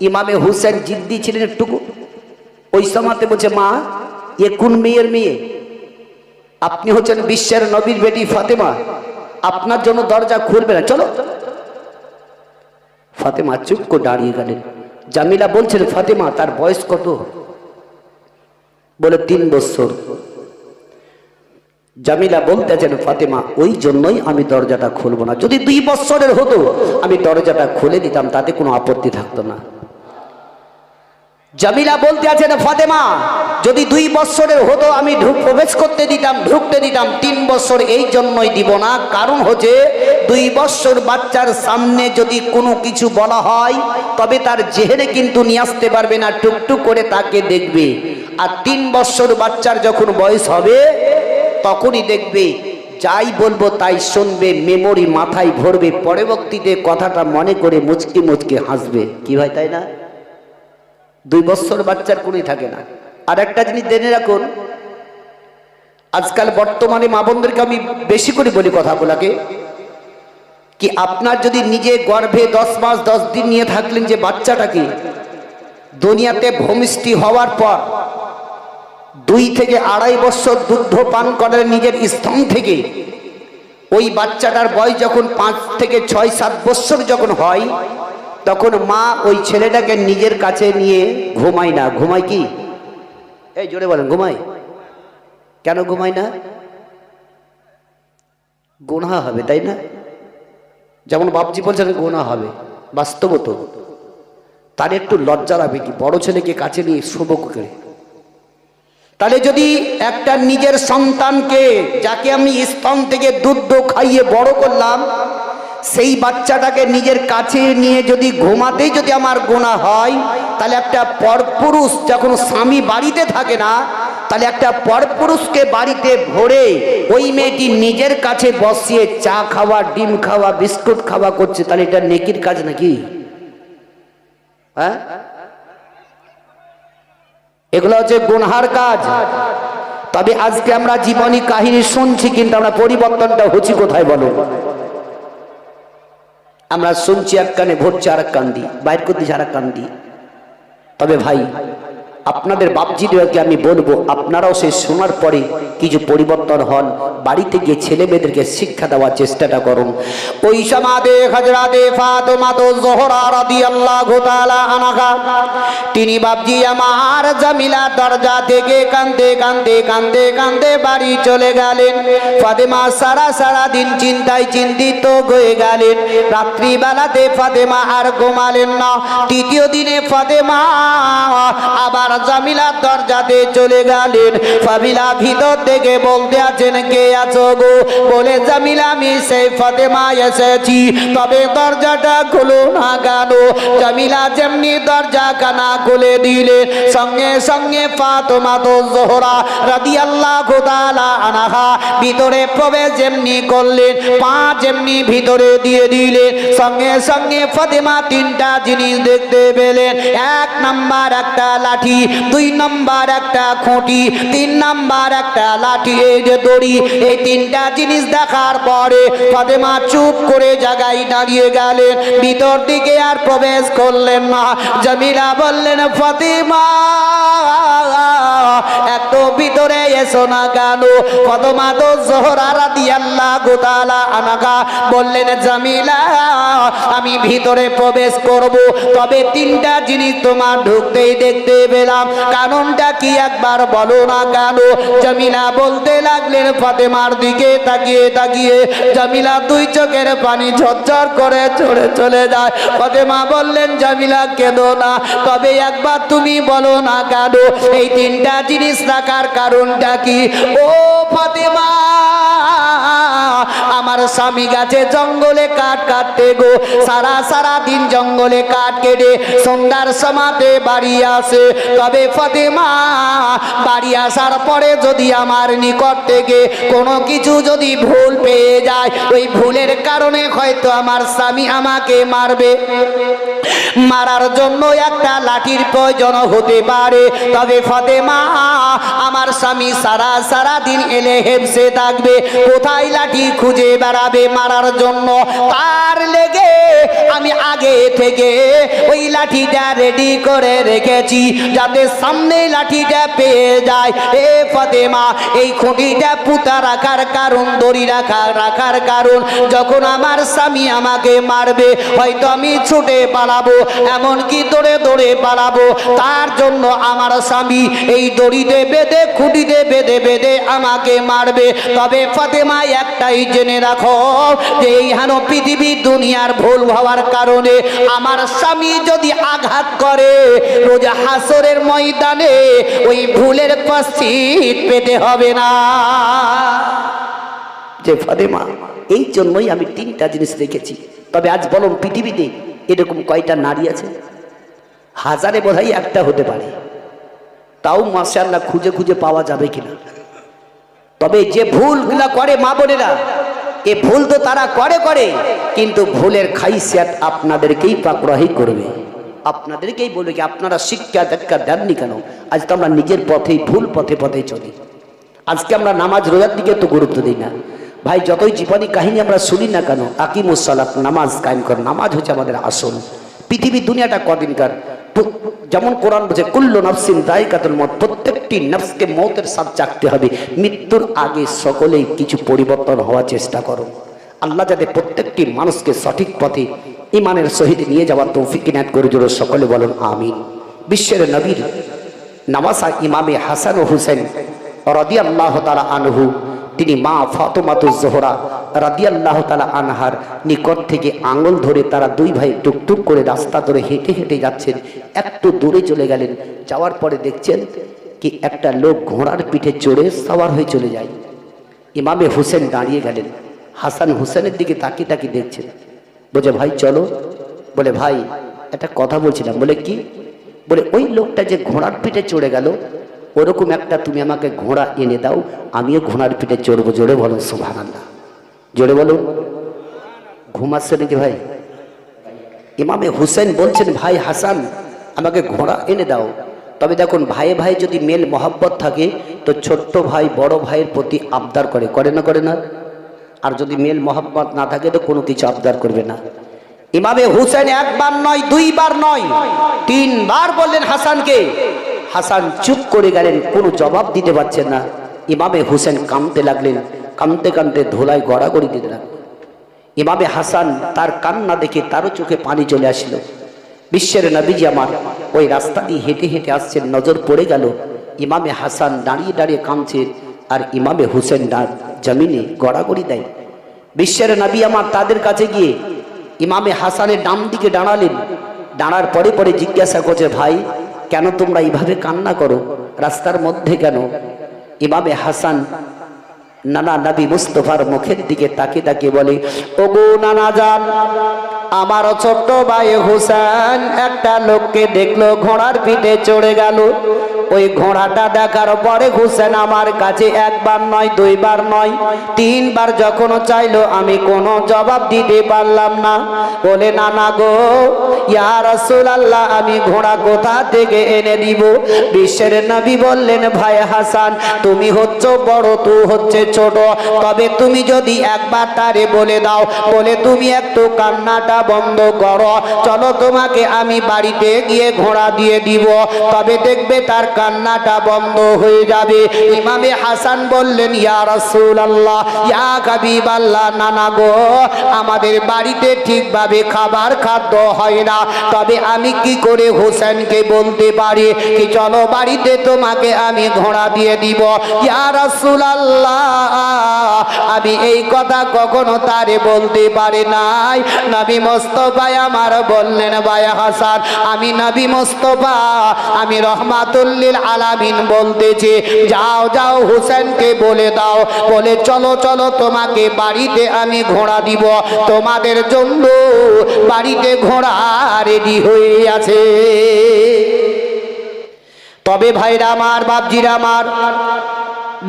ইমামে হুসেন জিদ্দি ছিলেন একটুকু। ওই সময়তে বলছে, মা এ কোন মেয়ের মেয়ে? আপনি হচ্ছেন বিশ্বের নবীর বেটি ফাতেমা, আপনার জন্য দরজা খুলবে না, চলো। ফাতেমা চুপ করে দাঁড়িয়ে গেলেন। জামিলা বলছেন, ফাতেমা তার বয়স কত? বলে, 3 বছর। জামিলা বলতেছেন, ফাতেমা ওই জন্যই আমি দরজাটা খুলবো না, যদি 2 বছরের হতো আমি দরজাটা খুলে দিতাম, তাতে কোনো আপত্তি থাকতো না। জামিলা বলতে আছেন, ফাতেমা যদি 2 বছরের হতো আমি প্রবেশ করতে দিতাম, ঢুকতে দিতাম, 3 বছর এই জন্যই দিব না, কারণ হচ্ছে 2 বছর বাচ্চার সামনে যদি কোনো কিছু বলা হয় তবে তার জেহেরে কিন্তু নিয়ে আসতে পারবে না, টুকটুক করে তাকে দেখবে। আর 3 বছর বাচ্চার যখন বয়স হবে তখনই দেখবে যাই বলবো তাই শুনবে, মেমোরি মাথায় ভরবে, পরবর্তীতে কথাটা মনে করে মুচকি মুচকি হাসবে। কি ভাই, তাই না? 2 বছর বাচ্চার কোনই থাকে না। আর একটা জিনিস জেনে রাখুন, আজকাল বর্তমানে মা বোনদেরকে আমি বেশি করে বলি কথাগুলাকে, কি আপনার যদি নিজে গর্ভে 10 মাস 10 দিন নিয়ে থাকলেন যে বাচ্চাটাকে, দুনিয়াতে ভূমিষ্ঠ হওয়ার পর 2 থেকে 2.5 বছর দুগ্ধ পান করার নিজের স্তন থেকে, ওই বাচ্চাটার বয়স যখন 5 থেকে 6-7 বছর যখন হয়, তখন মা ওই ছেলেটাকে নিজের কাছে নিয়ে ঘুমায় না। ঘুমায় কি? এই জোরে বলেন, ঘুমায় কেন? ঘুমায় না, গুনাহ হবে, তাই না? যেমন বাপজি বলছেন গুনাহ হবে, বাস্তবত তার একটু লজ্জা লাগবে কি বড় ছেলেকে কাছে নিয়ে শুভ করে। তাহলে যদি একটা নিজের সন্তানকে, যাকে আমি স্তন থেকে দুধ খাইয়ে বড় করলাম, সেই বাচ্চাটাকে নিজের কাছে নিয়ে যদি ঘুমাতেই যদি আমার গুনাহ হয়, তাহলে একটা পরপুরুষ যখন স্বামী বাড়িতে থাকে না, তাহলে একটা পরপুরুষকে বাড়িতে ভরে ওই মেয়েটি নিজের কাছে বসিয়ে চা খাওয়া, ডিম খাওয়া, বিস্কুট খাওয়া করছে, তাহলে এটা নেকির কাজ নাকি? হ্যাঁ, এগুলো হচ্ছে গুনহার কাজ। তবে আজকে আমরা জীবনী কাহিনী শুনছি, কিন্তু আমরা পরিবর্তনটা হচ্ছে কোথায় বলো? আমরা শুনছি এক কানে, ভরছি আর এক কান দি, বাইর করতে আর এক কান দি। তবে ভাই আপনাদের বাপজিদেরকে আমি বলবো, আপনারাও সে শোনার পরে কিছু পরিবর্তন হন, বাড়িতে গিয়ে ছেলে মেয়েদেরকে শিক্ষা দেওয়ার চেষ্টাটা করুন। ওই সমাদে হযরতে ফাতেমা যোহরা রাদিয়াল্লাহু তাআলা আনহা, তিনি বাপজি আমার জামিলা দরজা থেকে কাঁদতে কাঁদতে কাঁদতে কাঁদতে বাড়ি চলে গেলেন। ফাতেমা সারা দিন চিন্তায় চিন্তিত হয়ে গেলেন। রাত্রিবেলাতে ফাতেমা আর ঘুমালেন না। তৃতীয় দিনে ফাতেমা আবার জামিলার দরজাতে চলে গেলেন। ফাতিমা ভিতর থেকে বলতে আছেন, কে আছো গো? বলে, জামিলা আমি সেই ফাতেমা এসেছি, তবে দরজাটা খুলো না কেন? জামিলা যেমনি দরজা কানা খুলে দিলেন, সঙ্গে সঙ্গে ফাতেমা যোহরা রাদিয়াল্লাহু তাআলা আনহা ভিতরে প্রবেশ যেমনি করলেন, পা যেমনি ভিতরে দিয়ে দিলেন, সঙ্গে সঙ্গে ফাতেমা তিনটা জিনিস দেখতে পেলেন। এক নাম্বার একটা লাঠি, দুই নাম্বার একটা খুঁটি, তিন নাম্বার একটা লাঠি, এই যে দড়ি। এই তিনটা জিনিস দেখার পরে ফাতেমা চুপ করে জায়গায় দাঁড়িয়ে গেলেন, ভিতর দিকে আর প্রবেশ করলেন না। জামিলা বললেন, ফাতেমা একটু ভিতরে এসো না কেন? ফাতেমা যোহরা রাদিয়াল্লাহু তাআলা আনহা বললেন, জামিলা আমি ভিতরে প্রবেশ করব, তবে তিনটা জিনিস তোমার ঢুকতেই দেখতে পেলাম, কারণটা কি একবার বলো না কেন? জামিলা বলতে লাগলেন, ফাতেমার দিকে তাকিয়ে তাকিয়ে জামিলা দুই চোখের পানি ঝরঝর করে চলে চলে যায়। ফাতেমা বললেন, জামিলা কেঁদো না, তবে একবার তুমি বলো না কেন এই তিনটা জিনিস রাখার কারণটা কি? ও ফাতেমা, আমার স্বামী গেছে জঙ্গলে কাঠ কাটতে গো, সারা দিন জঙ্গলে কাঠ কেটে সন্ধ্যার সমাতে বাড়ি আসে। তবে ফাতেমা, বাড়ি আসার পরে যদি আমার নিকট থেকে কোনো কিছু যদি ভুল পেয়ে যায়, ওই ভুলের কারণে হয়তো আমার স্বামী আমাকে মারবে। মারার জন্য একটা লাঠির প্রয়োজন হতে পারে। তবে ফাতেমা, আমার স্বামী সারা দিন এলে হেমসে থাকবে, কোথায় লাঠি খুঁজে বেড়াবে মারার জন্য। তার লেগে আমি আগে থেকে ওই লাঠিটা রেডি করে রেখেছি, যাতে সামনে লাঠিটা পেয়ে যায়। এ ফাতেমা, এই খুঁটিটা পুঁতা রাখার কারণ, দড়ি রাখার কারণ, যখন আমার স্বামী আমাকে মারবে হয়তো আমি ছুটে পালাবো, এমনকি দৌড়ে দৌড়ে পালাবো। তার জন্য আমার স্বামী এই দড়িতে বেঁধে, খুঁটিতে বেঁধে বেঁধে আমাকে মারবে। তবে ফাতেমা, একটাই জেনে রাখো যে এই হেন পৃথিবী দুনিয়ার ভুল হওয়ার কারণে আমার স্বামী যদি আঘাত করে, রোজ হাসরের ময়দানে ওই ভুলের প্রায়শ্চিত্ত পেতে হবে না। যে ফাতেমা, এই জন্যই আমি তিনটা জিনিস রেখেছি। তবে আজ বলুন, পৃথিবীতে এরকম কয়টা নারী আছে? হাজারে বোধহয় একটা হতে পারে, তাও মাশাআল্লাহ খুঁজে খুঁজে পাওয়া যাবে কিনা। তবে যে ভুলগুলা করে মা বোনেরা, এ ভুল তো তারা করে, কিন্তু ভুলের খাইসিয়াত আপনাদেরকেই পাকড়াহি করবে, আপনাদেরকেই বলবে কি আপনারা শিক্ষা দীক্ষা দেননি কেন? আজ তো আমরা নিজের পথেই ভুল পথে চলি। আজকে আমরা নামাজ রোজার দিকে তো গুরুত্ব দিই না। ভাই, যতই জীবনী কাহিনী আমরা শুনি না কেন, আকিমুস সালাত, নামাজ কায়েম কর, নামাজ হচ্ছে আমাদের আসল। পৃথিবী দুনিয়াটা কদিনকার, যেমন কোরআন বলছে কুল্লু নাফসিন যায়কাতুল মউত, প্রত্যেকটি নফসকে মৌতের স্বাদ চাখতে হবে। মৃত্যুর আগে সকলেই কিছু পরিবর্তন হওয়ার চেষ্টা করো। আল্লাহ যাতে প্রত্যেকটি মানুষকে সঠিক পথে ইমানের সহিত নিয়ে যাওয়ার তৌফিক ইনায়াত করে জোরে সকলে বলুন আমিন। বিশ্বের নবীর নামাসা ইমামে হাসান ও হুসেন রাদিয়াল্লাহু তাআলা আনহু, তিনি মা ফাতেমা যোহরা রাদিয়াল্লাহু তাআলা আনহার নিকট থেকে আঙুল ধরে তারা দুই ভাই টুকটুক করে রাস্তা ধরে হেঁটে হেঁটে যাচ্ছেন। একটু দূরে চলে গেলেন, যাওয়ার পরে দেখছেন কি একটা লোক ঘোড়ার পিঠে চড়ে সাওয়ার হয়ে চলে যায়। ইমামে হুসেন দাঁড়িয়ে গেলেন, হাসান হুসেনের দিকে তাকিয়ে তাকিয়ে দেখছেন। বলে, ভাই চলো। বলে, ভাই একটা কথা বলছিলাম। বলে, কি? বলে, ওই লোকটা যে ঘোড়ার পিঠে চড়ে গেল, ওরকম একটা তুমি আমাকে ঘোড়া এনে দাও, আমিও ঘোড়ার পিঠে চড়বো। জোরে বলো সুবহানাল্লাহ, জোরে বলো। ঘুমাচ্ছে নাকি ভাই? ইমামে হুসেন বলছেন, ভাই হাসান আমাকে ঘোড়া এনে দাও। তবে দেখুন, ভাইয়ে ভাই যদি মেল মহব্বত থাকে তো ছোট্ট ভাই বড় ভাইয়ের প্রতি আবদার করে না? আর যদি মেল মহব্বত না থাকে তো কোনো কিছু আবদার করবে না। ইমামে হুসেন একবার নয়, দুইবার নয়, তিনবার বললেন হাসানকে, হাসান চুপ করে গেলেন, কোনো জবাব দিতে পারছেন না। ইমামে হুসেন কাঁদতে লাগলেন, কাঁদতে কাঁদতে ধুলায় গড়াগড়ি দিতে লাগলেন। ইমামে হাসান তার কান্না দেখে তারও চোখে পানি চলে আসলো। বিশ্বের নবীজি আমার ওই রাস্তা দিয়ে হেঁটে হেঁটে আসছেন, নজর পড়ে গেল ইমামে হাসান দাঁড়িয়ে দাঁড়িয়ে কাঁদছেন, আর ইমামে হুসেন জমিনে গড়াগড়ি দেয়। বিশ্বের নবী আমার তাদের কাছে গিয়ে ইমামে হাসানের ডান দিকে দাঁড়ালেন। দাঁড়ার পরে পরে জিজ্ঞাসা করছে, ভাই কেন তোমরা এইভাবে কান্না করো, রাস্তার মধ্যে কেন? ইমামে হাসান নানা নবী মুস্তফার মুখের দিকে তাকে তাকে বলে, ওগো নানা জান, আমার ছোট্ট ভাই হুসেন একটা লোককে দেখলো ঘোড়ার পিঠে চড়ে গেল। ওই ঘোড়াটা দেখার পরে হুসেন আমার কাছে একবার নয়, দুইবার নয়, তিনবার যখন চাইলো আমি কোনো জবাব দিতে পারলাম না। বলে, নানা গো, ইয়া রাসূলুল্লাহ, আমি ঘোড়া কোথা থেকে এনে দিব? বিশ্বের নবী বললেন, ভাই হাসান, তুমি হচ্ছ বড়, তুই হচ্ছে ছোট, তবে তুমি যদি একবার তারে বলে দাও, বলে তুমি একটু কান্নাটা বন্ধ করো, চলো তোমাকে আমি বাড়িতে গিয়ে ঘোড়া দিয়ে দিব, তবে দেখবে তার কান্নাটা বন্ধ হয়ে যাবে। ইমামে হাসান বললেন, ইয়া রাসূলুল্লাহ, ইয়া হাবিবাল্লাহ, নানা গো, আমাদের বাড়িতে ঠিকভাবে খাবার খাদ্য হয় না, তবে আমি কি করে হোসেনকে বলতে পারি কি চলো বাড়িতে তোমাকে আমি ঘোড়া দিয়ে দিব? ইয়া রাসূলুল্লাহ, আমি এই কথা কখনো তারে বলতে পারি নাই। নবী মুস্তাফা আমার বললেন, ভাই হাসান, আমি নবী মুস্তাফা, আমি রহমাতুল লিল আলামিন বলতেছি, যাও যাও হোসেনকে বলে দাও, বলে চলো চলো তোমাকে বাড়িতে আমি ঘোড়া দিব, তোমাদের জন্য বাড়িতে ঘোড়া রেডি হয়ে আছে। তবে ভাইরা আমার, বাপজিরা আমার,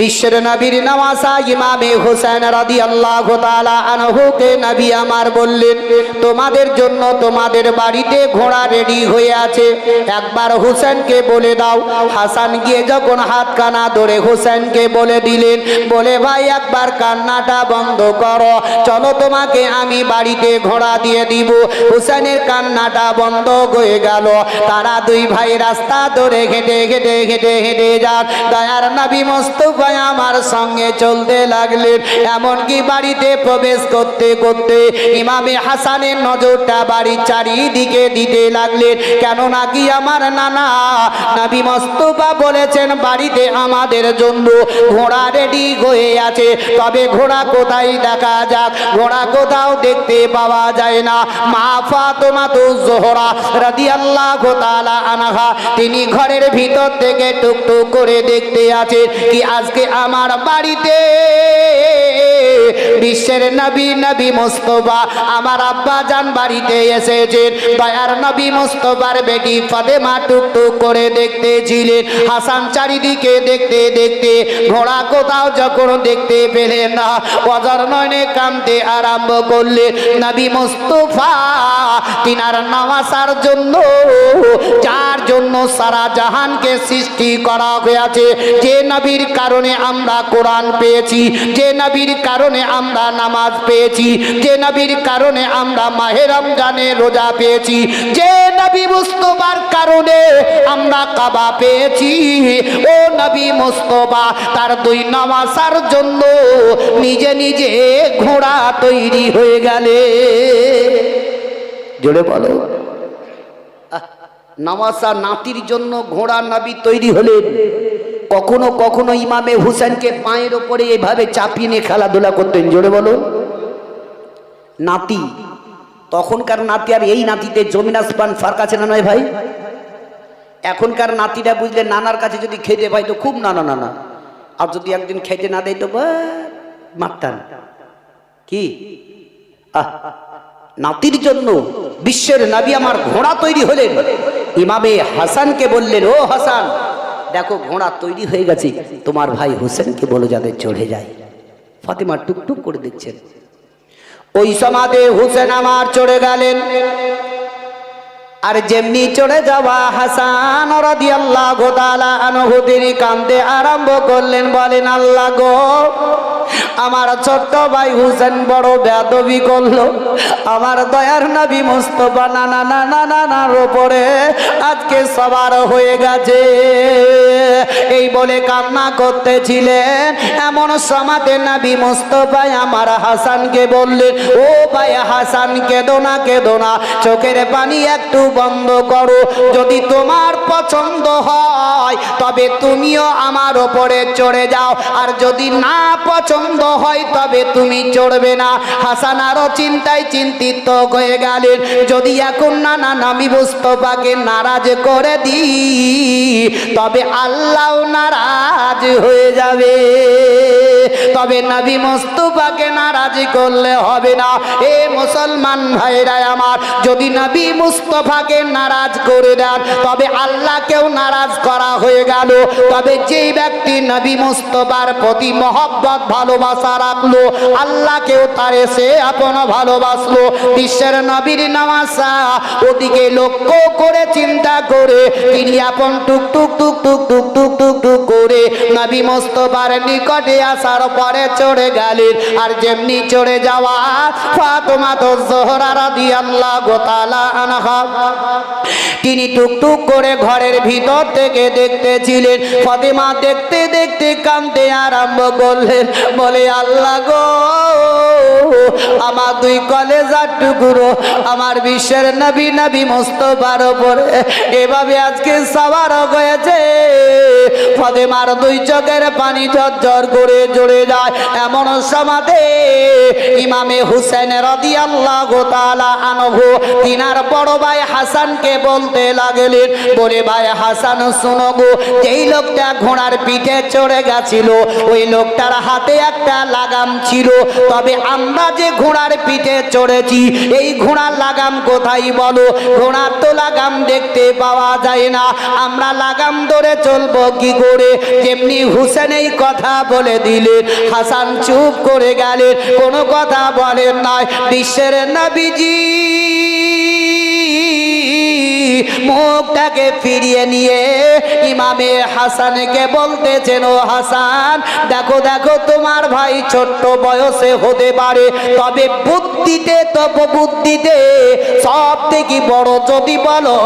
বিশ্বের নবীর নওয়াসা ইমামে হুসেন রাদিয়াল্লাহু তাআলা আনহুকে নবী আমার বললেন, তোমাদের জন্য তোমাদের বাড়িতে ঘোড়া রেডি হয়ে আছে, একবার হুসেনকে বলে দাও। হাসান গিয়ে যখন হাত কানা ধরে হুসেনকে বলে দিলেন, বলে ভাই একবার কান্নাটা বন্ধ করো, চলো তোমাকে আমি বাড়িতে ঘোড়া দিয়ে দিব। হুসেনের কান্নাটা বন্ধ হয়ে গেল। তারা দুই ভাই রাস্তা ধরে হেঁটে হেঁটে হেঁটে হেঁটে যান, দয়ার নবী মুস্তাফা আমার সঙ্গে চলতে লাগলেন। এমনকি বাড়িতে প্রবেশ করতে করতে ইমামে হাসানের নজরটা বাড়ির চারিদিকে দিতে লাগলেন, কেন নাকি আমার নানা নবী মুস্তাফা বলেছেন বাড়িতে আমাদের জন্য ঘোড়া রেডি হয়ে আছে, তবে ঘোড়া কোথায় দেখা যাক, ঘোড়া কোথাও দেখতে পাওয়া যায় না। মা ফাতেমাতুজ জোহরা রাদিয়াল্লাহু তাআলা আনহা, তিনি ঘরের ভিতর থেকে টুকটুক করে দেখতে আছেন কি আজকে আমার বাড়িতে বিশ্বের নবী নবী মুস্তাফা আমার আব্বা জান বাড়িতে এসেছেন। দয়ার নবী মুস্তাফার বেটি ফাতেমা টুকটুক করে দেখতেছিলেন। হাসান চারিদিকে দেখতে দেখতে ঘোড়া কোথাও যখন দেখতে পেলেন না, অজর নয়নে কাঁদতে আরম্ভ করলেন। নবী মুস্তাফা তিনার নওয়াসার জন্য, যার জন্য সারা জাহানকে সৃষ্টি করা হয়েছে, যে নবীর কারণে আমরা কোরআন পেয়েছি, যে নবীর কারণে আমরা নামাজ পেয়েছি, যে নবীর কারণে আমরা মাহে রমজানে রোজা পেয়েছি, যে নবী মুস্তাফার কারণে আমরা কাবা পেয়েছি, ও নবী মুস্তাফা তার দুই নওয়াসার জন্য নিজে নিজে ঘোড়া তৈরি হয়ে গেলে। জোরে বলো, নওয়াসা নাতির জন্য ঘোড়া নবী তৈরি হলেন। কখনো কখনো ইমামে হুসেনকে পায়ের ওপরে এভাবে চাপিয়ে নিয়ে খেলাধুলা করতেন। জোরে বলো, নাতি, তখনকার নাতি আর এই নাতিতে জমিন আসমান ফারাক আছে না নয় ভাই? এখনকার নাতিরা বুঝলে নানার কাছে যদি খেতে পাই তো খুব নানা নানা, আর যদি একদিন খেতে না দেয় তো মারতাম। কি নাতির জন্য বিশ্বের নবী আমার ঘোড়া তৈরি হলেন। ইমামে হাসানকে বললেন, ও হাসান, দেখো ঘোড়া তৈরি হয়ে গেছে, তোমার ভাই হোসেনকে বলো যাতে চড়ে যায়। ফাতেমা টুকটুক করে দেখছেন। ওই সমাধে হোসেন আমার চড়ে গেলেন। আর যেমনি চড়ে যাওয়া হাসান রাদিয়াল্লাহু তাআলা আনহু তিনি কাঁদতে আরম্ভ করলেন, বলেন আল্লাহ গো, আমার ছোট্ট ভাই হুসেন বড় বেয়াদবি করলো, আমার দয়ার নবী মুস্তাফা নানার উপরে আজকে সবার হয়ে গেছে। এই বলে কান্না করতেছিলেন, এমন সমাতে নবী মুস্তাফা আমার হাসানকে বললেন, ও ভাই হাসান কেঁদো না, চোখের পানি একটু বন্ধ করো। যদি তোমার পছন্দ হয় তবে তুমিও আমার উপরে চড়ে যাও, আর যদি না পছন্দ হয় তবে তুমি চড়বে না। হাসান আরো চিন্তায় চিন্তিত হয়ে গেলেন, যদি এখন আমি মুস্তাফাকে নারাজ করে দিই তবে আল্লাহ নারাজ হয়ে যাবে, তবে নবী মুস্তাফাকে নারাজ করলে হবে না। এ মুসলমান ভাইরা আমার, যদি নবী মুস্তাফাকে নারাজ করে দেন তবে আল্লাহকেও নারাজ করা হয়ে গেল। তবে যেই ব্যক্তি নবী মুস্তাফার প্রতি মহব্বত ভালোবাসা রাখলো, আল্লাহকেও তারে সে আপন ভালোবাসলো। বিশ্বের নবীর নামাজা ওদিকে লক্ষ্য করে চিন্তা করে তিনি আপন টুক টুক টুক টুক টুক টুক টুক টুক করে নবী মুস্তাফার নিকটে আসার পরে চড়ে গেলেন। আর যেমনি চড়ে যাওয়া ফাতেমা জোহরা রাদিয়াল্লাহু তাআলা আনহা, তিনি টুকটুক করে ঘরের ভিতর থেকে দেখতেছিলেন। ফাতেমা দেখতে দেখতে কাঁদতে আরম্ভ করলেন, বলে আল্লাহ গো, আমার দুই কলেজার টুকরো আমার বিশ্বের নবী মুস্তাফার উপরে এভাবে আজকে সওয়ার হয়েছে। ফাতেমার দুই চোখের পানি ঝরঝর করে ঝরে যায়। এমন সমাতে ইমামে হুসেন রাদিয়াল্লাহু তাআলা আনহু তিনার বড় ভাই হাসানকে বলতে লাগলেন, বলে ভাই হাসান শোনো গো, যেই লোকটা ঘোড়ার পিঠে চড়ে গেছিল ওই লোকটার হাতে একটা লাগাম ছিল, তবে আমরা যে ঘোড়ার পিঠে চড়েছি এই ঘোড়ার লাগাম কোথায় বলো? ঘোড়ার তো লাগাম দেখতে পাওয়া যায় না, আমরা লাগাম ধরে চলবো কি করে? যেমনি হুসেন এই কথা বলে দিলেন, হাসান চুপ করে গেলেন, কোনো কথা বলেন নাই। বিশ্বের নবীজি মুখটাকে ফিরিয়ে নিয়ে ইমামে হাসানকে বলতেছেন, ও হাসান দেখো দেখো, তোমার ভাই ছোট্ট বয়সে হতে পারে, তবে বুদ্ধিতে সব থেকে বড় যদি বলো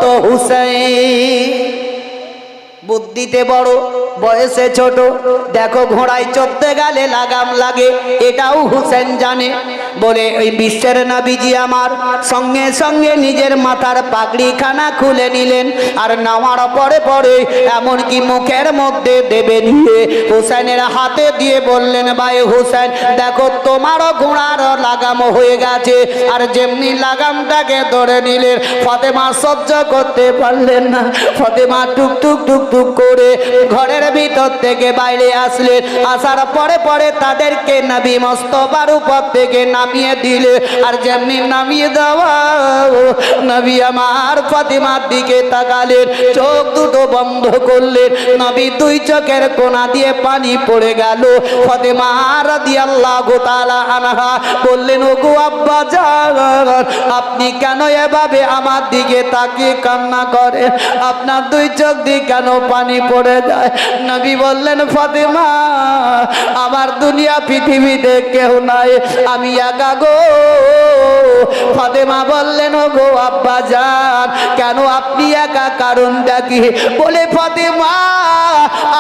তো হুসেন। বুদ্ধিতে বড়, বয়সে ছোট। দেখো ঘোড়ায় চড়তে গেলে লাগাম লাগে, এটাও হুসেন জানে। বলে ওই বিশ্বের নবীজি আমার সঙ্গে সঙ্গে নিজের মাথার পাগড়িখানা খুলে নিলেন, আর নামার পরে পরে এমনকি মুখের মধ্যে দেবে নিয়ে হুসেনের হাতে দিয়ে বললেন, ভাই হুসেন দেখো তোমারও ঘোড়ার লাগাম হয়ে গেছে। আর যেমনি লাগামটাকে ধরে নিলেন, ফাতেমা সহ্য করতে পারলেন না। ফাতেমা টুক টুক টুক টুক করে ঘরের ভিতর থেকে বাইরে আসলেন। আসার পরে পরে তাদেরকে নবী মুস্তাফার উপর থেকে নামিয়ে দিলে। আর যেমনি নামিয়ে দেওয়া নবী আমার ফাতেমার দিকে তাকালেন, চোখ দুটো বন্ধ করলেন। নবী দুই চোখের কোনা দিয়ে পানি পড়ে গেল। ফাতেমা রাদিয়াল্লাহু তাআলা আনহা বললেন, ওগো আব্বা জান, আপনি কেন এভাবে আমার দিকে তাকিয়ে কান্না করেন? আপনার দুই চোখ দিয়ে কেন পানি পড়ে যায়? নবী বললেন, ফাতেমা আমার দুনিয়া পৃথিবীতে কেউ নাই, আমি একা গো। ফাতেমা বললেন, ও গো আব্বা জান, কেন আপনি একা? কারণটা কি? বলে ফাতেমা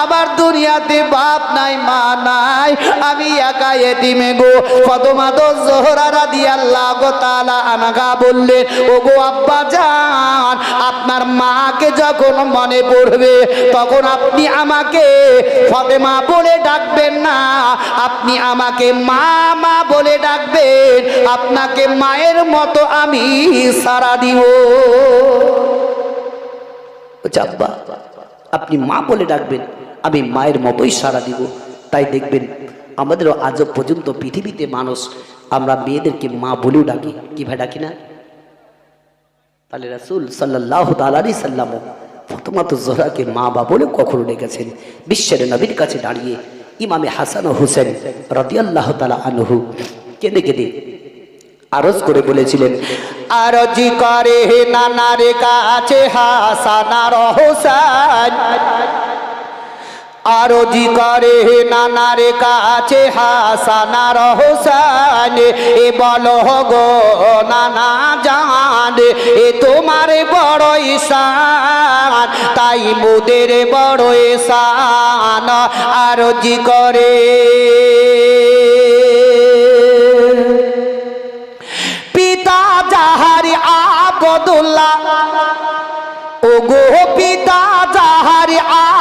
আমার দুনিয়াতে বাপ নাই মা নাই, আমি একা এতিমে গো। ফাতেমা জোহরা রাদিয়াল্লাহু তাআলা আনহা বললেন, ও গো আব্বা জান, আপনার মাকে যখন মনে পড়বে তখন আপনি আমাকে ফাতেমা বলে ডাকবেন না, আপনি আমাকে মা মা বলে ডাকবেন। আপনাকে মায়ের মতো আমি সারা দিব। আব্বা আপনি মা বলে ডাকবেন, আমি মায়ের মতোই সারা দিব। তাই দেখবেন আমাদেরও আজ পর্যন্ত পৃথিবীতে মানুষ আমরা মেয়েদেরকে মা বলেও ডাকি, কি ভাই ডাকি না? তাহলে রাসূল সাল্লাল্লাহু তাআলা আলাইহি সাল্লাম ফাতেমা জোহরাকে মা বা বলে কখনো ডেকেছেন। বিশ্বের নবীর কাছে দাঁড়িয়ে ইমামে হাসান ও হুসেন রাদিয়াল্লাহু তাআলা আনহু কেঁদে কেঁদে আরজ করে বলেছিলেন, আরজি করে নানার কাছে হাসান আর হুসেন, আরজি করে নানার কাছে হাসানার হোসেন এ বলো গো নানা জান এ তোমার বড় ঈশান তাই মোদের বড় ঈশান আরজি করে পিতা যাহারি আবদুল্লাহ ও গো পিতা যাহারি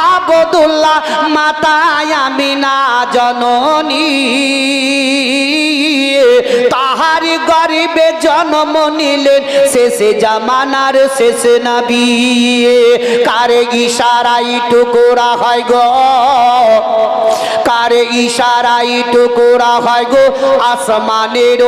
আবদুল্লাহ মাতা আমিনা জননী তাহারি গরিবে জন্ম নিলেন শেষে জামানার শেষ নবী কার ইশারায় টুকরা হয় গো কার ইশারায় টুকরা হয় গো আসমানের